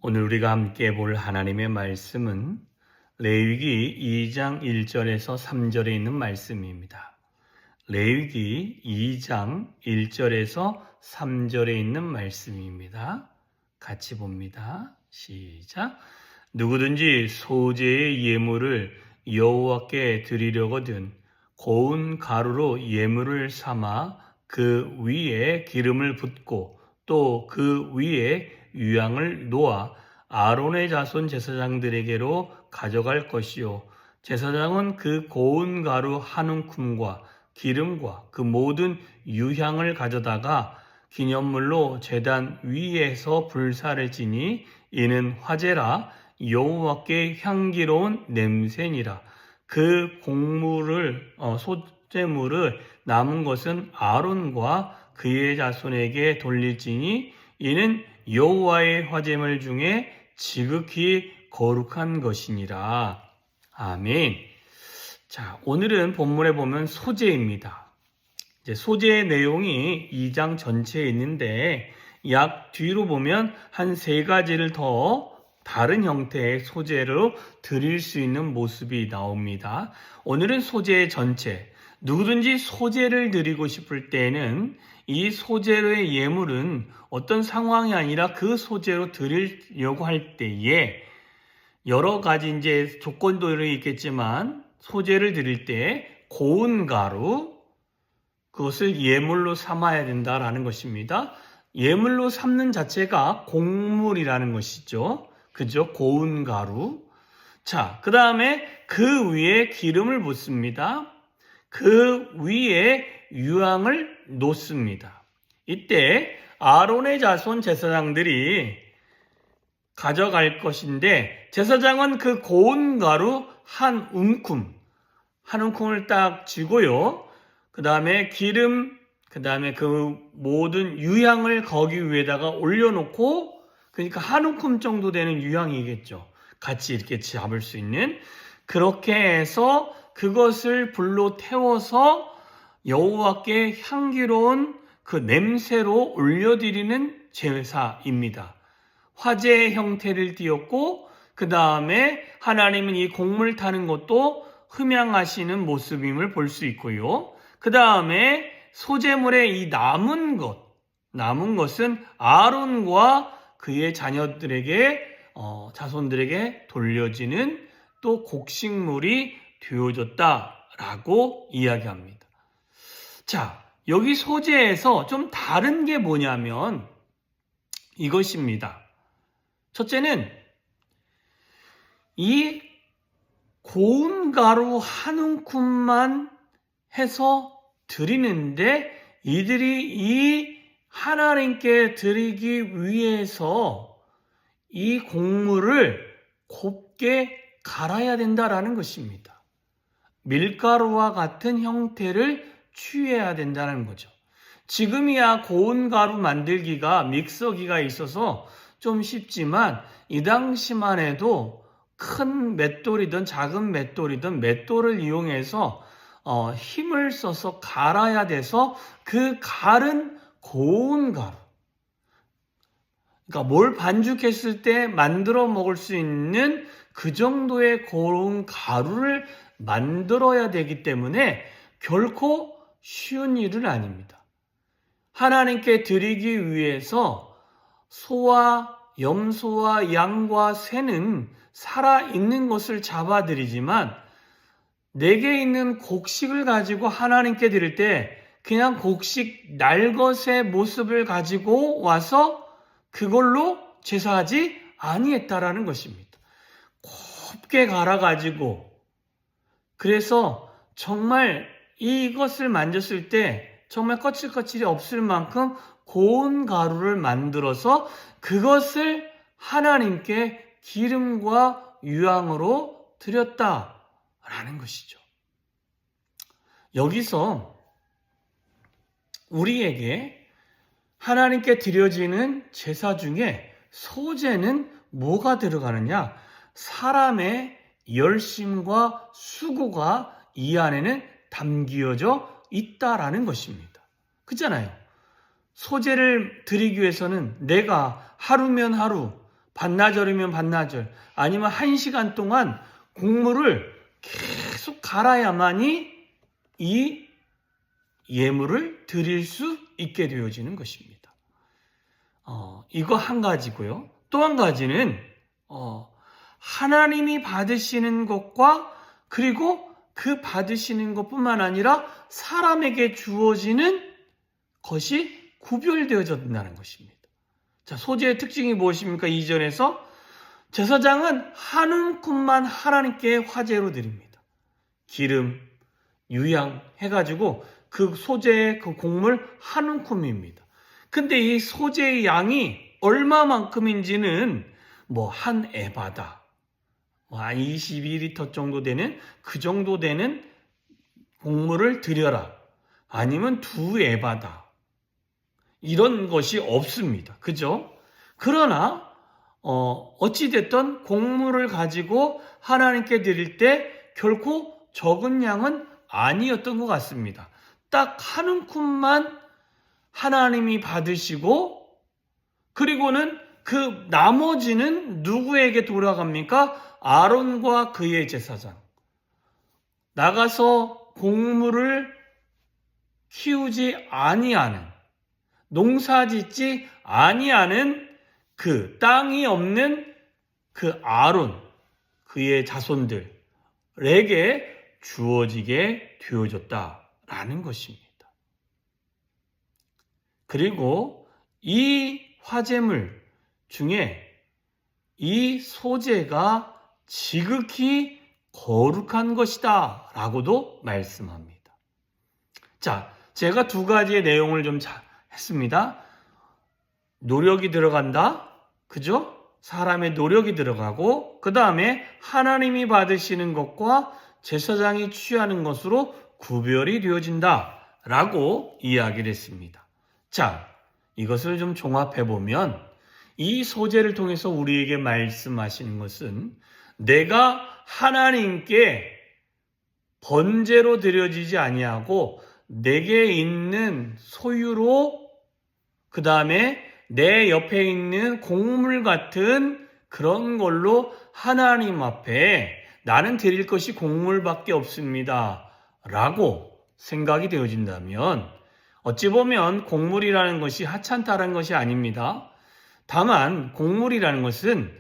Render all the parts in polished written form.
오늘 우리가 함께 볼 하나님의 말씀은 레위기 2장 1절에서 3절에 있는 말씀입니다. 레위기 2장 1절에서 3절에 있는 말씀입니다. 같이 봅니다. 시작. 누구든지 소재의 예물을 여호와께 드리려거든 고운 가루로 예물을 삼아 그 위에 기름을 붓고 또 그 위에 유향을 놓아 아론의 자손 제사장들에게로 가져갈 것이요 제사장은 그 고운 가루 한 움큼과 기름과 그 모든 유향을 가져다가 기념물로 제단 위에서 불사를 지니 이는 화제라 여호와께 향기로운 냄새니라. 그 곡물을 소재물을 남은 것은 아론과 그의 자손에게 돌릴지니 이는 여호와의 화제물 중에 지극히 거룩한 것이니라. 아멘. 자, 오늘은 본문에 보면 소재입니다. 이제 소재의 내용이 2장 전체에 있는데 약 뒤로 보면 한 3가지를 더 다른 형태의 소재로 드릴 수 있는 모습이 나옵니다. 오늘은 소재의 전체. 누구든지 소재를 드리고 싶을 때에는 이 소재로의 예물은 어떤 상황이 아니라 그 소재로 드리려고 할 때에 여러 가지 이제 조건들이 있겠지만 소재를 드릴 때 고운 가루 그것을 예물로 삼아야 된다라는 것입니다. 예물로 삼는 자체가 곡물이라는 것이죠. 그죠? 고운 가루. 자, 그 다음에 그 위에 기름을 붓습니다. 그 위에 유향을 놓습니다. 이때 아론의 자손 제사장들이 가져갈 것인데 제사장은 그 고운 가루 한 움큼을 딱 쥐고요. 그 다음에 기름, 그 다음에 그 모든 유향을 거기 위에다가 올려놓고 그러니까 한 움큼 정도 되는 유향이겠죠. 같이 이렇게 잡을 수 있는 그렇게 해서 그것을 불로 태워서 여호와께 향기로운 그 냄새로 올려드리는 제사입니다. 화제의 형태를 띄었고 그 다음에 하나님은 이 곡물 타는 것도 흠양하시는 모습임을 볼 수 있고요. 그 다음에 소재물의 이 남은 것은 아론과 그의 자손들에게 돌려지는 또 곡식물이 되어졌다라고 이야기합니다. 자, 여기 소재에서 좀 다른 게 뭐냐면 이것입니다. 첫째는 이 고운 가루 한 움큼만 해서 드리는데 이들이 이 하나님께 드리기 위해서 이 곡물을 곱게 갈아야 된다라는 것입니다. 밀가루와 같은 형태를 취해야 된다는 거죠. 지금이야 고운 가루 만들기가 믹서기가 있어서 좀 쉽지만 이 당시만 해도 큰 맷돌이든 작은 맷돌을 이용해서 힘을 써서 갈아야 돼서 그 갈은 고운 가루. 그러니까 뭘 반죽했을 때 만들어 먹을 수 있는 그 정도의 고운 가루를 만들어야 되기 때문에 결코 쉬운 일은 아닙니다. 하나님께 드리기 위해서 소와 염소와 양과 새는 살아있는 것을 잡아드리지만 내게 있는 곡식을 가지고 하나님께 드릴 때 그냥 곡식 날것의 모습을 가지고 와서 그걸로 제사하지 아니했다라는 것입니다. 곱게 갈아가지고 그래서 정말 이것을 만졌을 때 정말 거칠거칠이 없을 만큼 고운 가루를 만들어서 그것을 하나님께 기름과 유향으로 드렸다라는 것이죠. 여기서 우리에게 하나님께 드려지는 제사 중에 소재는 뭐가 들어가느냐? 사람의 열심과 수고가 이 안에는 담겨져 있다라는 것입니다. 그렇잖아요. 소재를 드리기 위해서는 내가 하루면 하루, 반나절이면 반나절, 아니면 1시간 동안 곡물을 계속 갈아야만이 이 예물을 드릴 수 있게 되어지는 것입니다. 이거 한 가지고요. 또 한 가지는 하나님이 받으시는 것과 그리고 그 받으시는 것뿐만 아니라 사람에게 주어지는 것이 구별되어진다는 것입니다. 자, 소재의 특징이 무엇입니까? 2절에서 제사장은 한 움큼만 하나님께 화제로 드립니다. 기름, 유향 해가지고 그 소재의 그 곡물 한 움큼입니다. 근데 이 소재의 양이 얼마만큼인지는 한 에바다, 한 22리터 정도 되는 그 정도 되는 곡물을 드려라, 아니면 2에바다, 이런 것이 없습니다. 그죠? 그러나 어찌됐든 곡물을 가지고 하나님께 드릴 때 결코 적은 양은 아니었던 것 같습니다. 딱 한 움큼만 하나님이 받으시고, 그리고는 그 나머지는 누구에게 돌아갑니까? 아론과 그의 제사장. 나가서 곡물을 키우지 아니하는, 농사짓지 아니하는 그 땅이 없는 그 아론, 그의 자손들에게 주어지게 되어졌다라는 것입니다. 그리고 이 화제물 중에 이 소재가 지극히 거룩한 것이다 라고도 말씀합니다. 자, 제가 2가지의 내용을 좀 했습니다. 노력이 들어간다. 그죠? 사람의 노력이 들어가고, 그 다음에 하나님이 받으시는 것과 제사장이 취하는 것으로 구별이 되어진다 라고 이야기를 했습니다. 자, 이것을 좀 종합해보면 이 소재를 통해서 우리에게 말씀하시는 것은 내가 하나님께 번제로 드려지지 아니하고 내게 있는 소유로, 그 다음에 내 옆에 있는 곡물 같은 그런 걸로 하나님 앞에 나는 드릴 것이 곡물밖에 없습니다 라고 생각이 되어진다면, 어찌 보면 곡물이라는 것이 하찮다라는 것이 아닙니다. 다만 곡물이라는 것은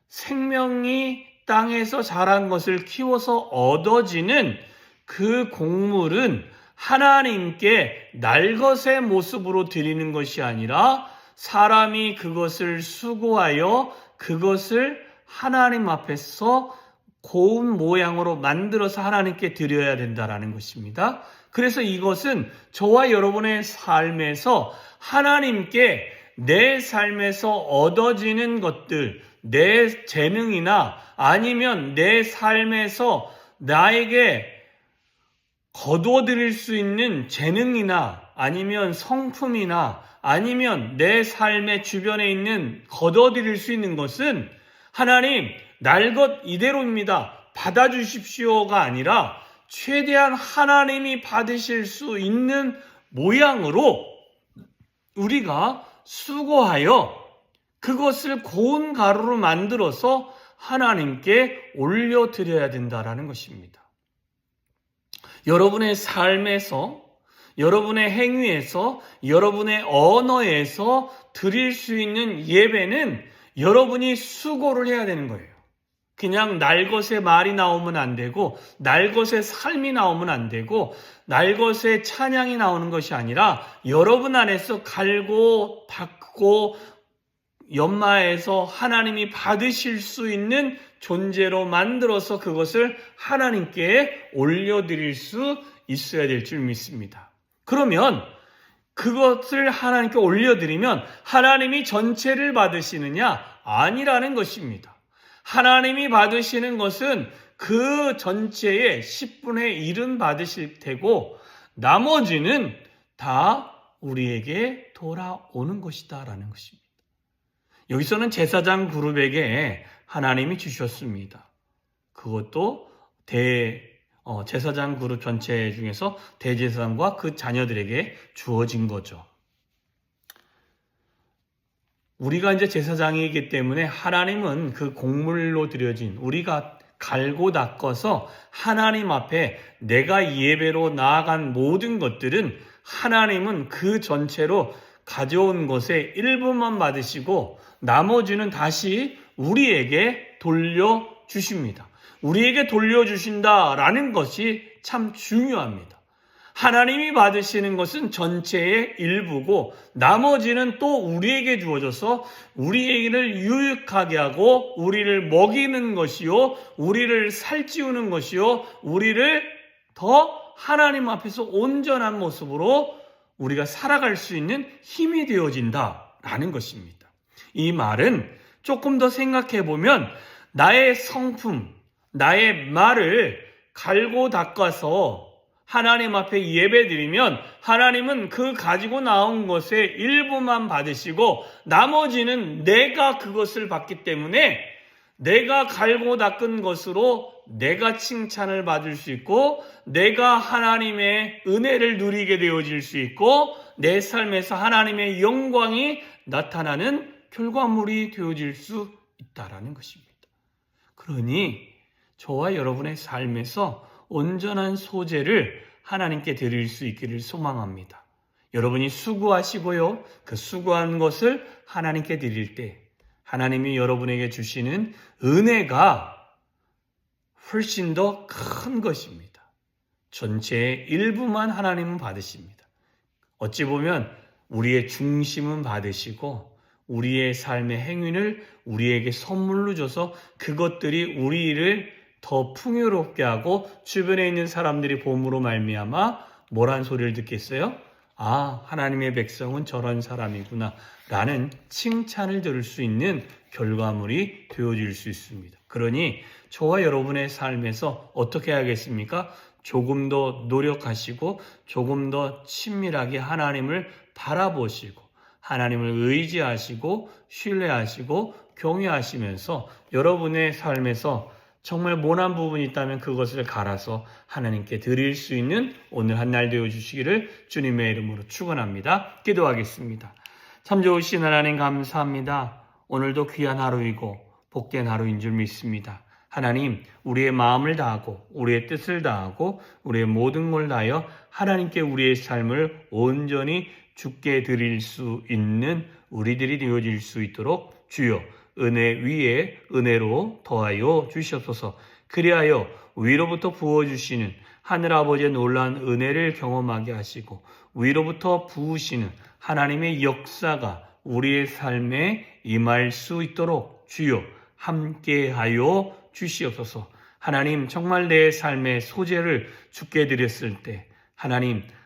생명이 땅에서 자란 것을 키워서 얻어지는 그 곡물은 하나님께 날것의 모습으로 드리는 것이 아니라 사람이 그것을 수고하여 그것을 하나님 앞에서 고운 모양으로 만들어서 하나님께 드려야 된다라는 것입니다. 그래서 이것은 저와 여러분의 삶에서 하나님께 내 삶에서 얻어지는 것들, 내 재능이나 아니면 내 삶에서 나에게 거두어드릴 수 있는 재능이나 아니면 성품이나 아니면 내 삶의 주변에 있는 거두어드릴 수 있는 것은 하나님, 날 것 이대로입니다, 받아주십시오가 아니라 최대한 하나님이 받으실 수 있는 모양으로 우리가 수고하여 그것을 고운 가루로 만들어서 하나님께 올려드려야 된다라는 것입니다. 여러분의 삶에서, 여러분의 행위에서, 여러분의 언어에서 드릴 수 있는 예배는 여러분이 수고를 해야 되는 거예요. 그냥 날것의 말이 나오면 안 되고, 날것의 삶이 나오면 안 되고, 날것의 찬양이 나오는 것이 아니라 여러분 안에서 갈고 닦고 연마해서 하나님이 받으실 수 있는 존재로 만들어서 그것을 하나님께 올려드릴 수 있어야 될 줄 믿습니다. 그러면 그것을 하나님께 올려드리면 하나님이 전체를 받으시느냐? 아니라는 것입니다. 하나님이 받으시는 것은 그 전체의 10분의 1은 받으실 테고 나머지는 다 우리에게 돌아오는 것이다 라는 것입니다. 여기서는 제사장 그룹에게 하나님이 주셨습니다. 그것도 제사장 그룹 전체 중에서 대제사장과 그 자녀들에게 주어진 거죠. 우리가 이제 제사장이기 때문에 하나님은 그 곡물로 드려진 우리가 갈고 닦아서 하나님 앞에 내가 예배로 나아간 모든 것들은 하나님은 그 전체로 가져온 것의 일부만 받으시고 나머지는 다시 우리에게 돌려주십니다. 우리에게 돌려주신다라는 것이 참 중요합니다. 하나님이 받으시는 것은 전체의 일부고 나머지는 또 우리에게 주어져서 우리를 유익하게 하고 우리를 먹이는 것이요, 우리를 살찌우는 것이요, 우리를 더 하나님 앞에서 온전한 모습으로 우리가 살아갈 수 있는 힘이 되어진다라는 것입니다. 이 말은 조금 더 생각해 보면 나의 성품, 나의 말을 갈고 닦아서 하나님 앞에 예배드리면 하나님은 그 가지고 나온 것의 일부만 받으시고 나머지는 내가 그것을 받기 때문에 내가 갈고 닦은 것으로 내가 칭찬을 받을 수 있고 내가 하나님의 은혜를 누리게 되어질 수 있고 내 삶에서 하나님의 영광이 나타나는 결과물이 되어질 수 있다라는 것입니다. 그러니 저와 여러분의 삶에서 온전한 소재를 하나님께 드릴 수 있기를 소망합니다. 여러분이 수고하시고요. 그 수고한 것을 하나님께 드릴 때 하나님이 여러분에게 주시는 은혜가 훨씬 더 큰 것입니다. 전체의 일부만 하나님은 받으십니다. 어찌 보면 우리의 중심은 받으시고 우리의 삶의 행위를 우리에게 선물로 줘서 그것들이 우리를 더 풍요롭게 하고 주변에 있는 사람들이 봄으로 말미암아 뭐란 소리를 듣겠어요? 아, 하나님의 백성은 저런 사람이구나 라는 칭찬을 들을 수 있는 결과물이 되어질 수 있습니다. 그러니 저와 여러분의 삶에서 어떻게 해야겠습니까? 조금 더 노력하시고 조금 더 친밀하게 하나님을 바라보시고 하나님을 의지하시고 신뢰하시고 경외하시면서 여러분의 삶에서 정말 모난 부분이 있다면 그것을 갈아서 하나님께 드릴 수 있는 오늘 한 날 되어주시기를 주님의 이름으로 축원합니다. 기도하겠습니다. 참 좋으신 하나님 감사합니다. 오늘도 귀한 하루이고 복된 하루인 줄 믿습니다. 하나님, 우리의 마음을 다하고 우리의 뜻을 다하고 우리의 모든 걸 다하여 하나님께 우리의 삶을 온전히 주께 드릴 수 있는 우리들이 되어질 수 있도록 주여 은혜 위에 은혜로 더하여 주시옵소서. 그리하여 위로부터 부어주시는 하늘아버지의 놀라운 은혜를 경험하게 하시고 위로부터 부으시는 하나님의 역사가 우리의 삶에 임할 수 있도록 주여 함께하여 주시옵소서. 하나님, 정말 내 삶의 소재를 주께 드렸을 때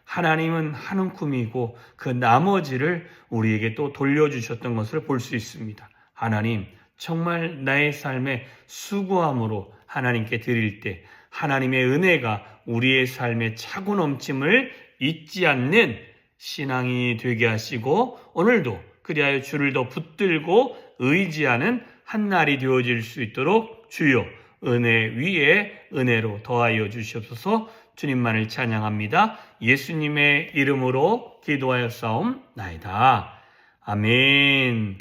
하나님은 한 움큼이고 그 나머지를 우리에게 또 돌려주셨던 것을 볼 수 있습니다. 하나님, 정말 나의 삶의 수고함으로 하나님께 드릴 때 하나님의 은혜가 우리의 삶에 차고 넘침을 잊지 않는 신앙이 되게 하시고 오늘도 그리하여 주를 더 붙들고 의지하는 한 날이 되어질 수 있도록 주여 은혜 위에 은혜로 더하여 주시옵소서. 주님만을 찬양합니다. 예수님의 이름으로 기도하여 싸움나이다. 아멘.